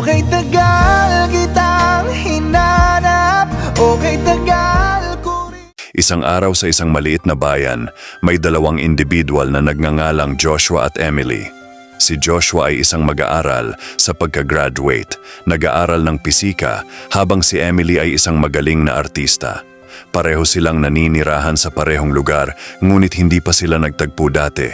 Okay, tagal kitang hinanap. Okay, tagal ko rin. Isang araw sa isang maliit na bayan, may dalawang individual na nagngangalang Joshua at Emily. Si Joshua ay isang mag-aaral sa pagka-graduate, nag-aaral ng pisika, habang si Emily ay isang magaling na artista. Pareho silang naninirahan sa parehong lugar, ngunit hindi pa sila nagtagpo dati.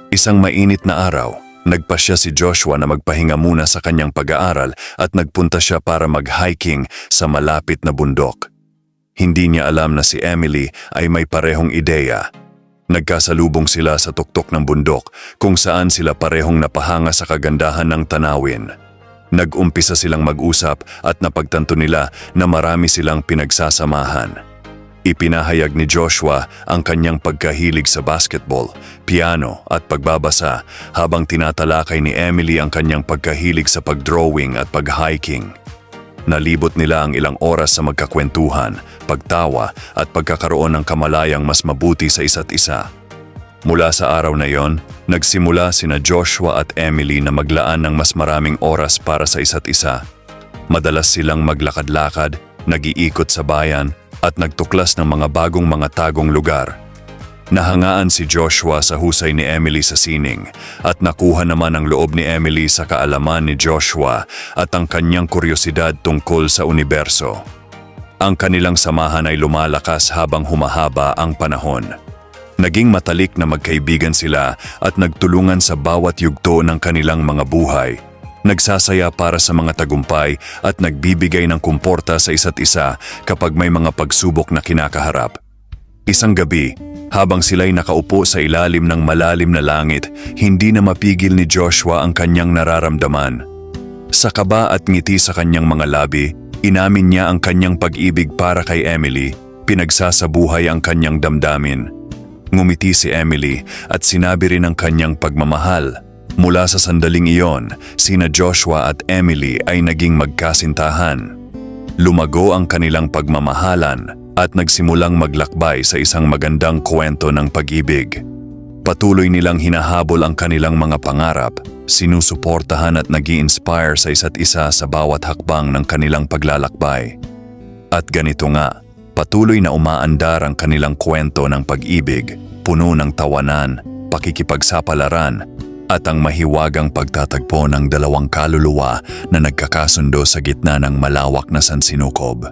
Isang mainit na araw, nagpasya si Joshua na magpahinga muna sa kanyang pag-aaral at nagpunta siya para mag-hiking sa malapit na bundok. Hindi niya alam na si Emily ay may parehong ideya. Nagkasalubong sila sa tuktok ng bundok kung saan sila parehong napahanga sa kagandahan ng tanawin. Nag-umpisa silang mag-usap at napagtanto nila na marami silang pinagsasamahan. Ipinahayag ni Joshua ang kanyang pagkahilig sa basketball, piano at pagbabasa habang tinatalakay ni Emily ang kanyang pagkahilig sa pagdrawing at pag-hiking. Nalibot nila ang ilang oras sa magkakwentuhan, pagtawa at pagkakaroon ng kamalayang mas mabuti sa isa't isa. Mula sa araw na yon, nagsimula sina Joshua at Emily na maglaan ng mas maraming oras para sa isa't isa. Madalas silang maglakad-lakad, nag-iikot sa bayan at nagtuklas ng mga bagong mga tagong lugar. Nahangaan si Joshua sa husay ni Emily sa sining at nakuha naman ang loob ni Emily sa kaalaman ni Joshua at ang kanyang kuryosidad tungkol sa universo. Ang kanilang samahan ay lumalakas habang humahaba ang panahon. Naging matalik na magkaibigan sila at nagtulungan sa bawat yugto ng kanilang mga buhay. Nagsasaya para sa mga tagumpay at nagbibigay ng kumporta sa isa't isa kapag may mga pagsubok na kinakaharap. Isang gabi, habang sila'y nakaupo sa ilalim ng malalim na langit, hindi na mapigil ni Joshua ang kanyang nararamdaman. Sa kaba at ngiti sa kanyang mga labi, inamin niya ang kanyang pag-ibig para kay Emily, pinagsasabuhay ang kanyang damdamin. Ngumiti si Emily at sinabi rin ang kanyang pagmamahal. Mula sa sandaling iyon, sina Joshua at Emily ay naging magkasintahan. Lumago ang kanilang pagmamahalan at nagsimulang maglakbay sa isang magandang kwento ng pag-ibig. Patuloy nilang hinahabol ang kanilang mga pangarap, sinusuportahan at nag-i-inspire sa isa't isa sa bawat hakbang ng kanilang paglalakbay. At ganito nga, patuloy na umaandar ang kanilang kwento ng pag-ibig, puno ng tawanan, pakikipagsapalaran, at ang mahiwagang pagtatagpo ng dalawang kaluluwa na nagkakasundo sa gitna ng malawak na sansinukob.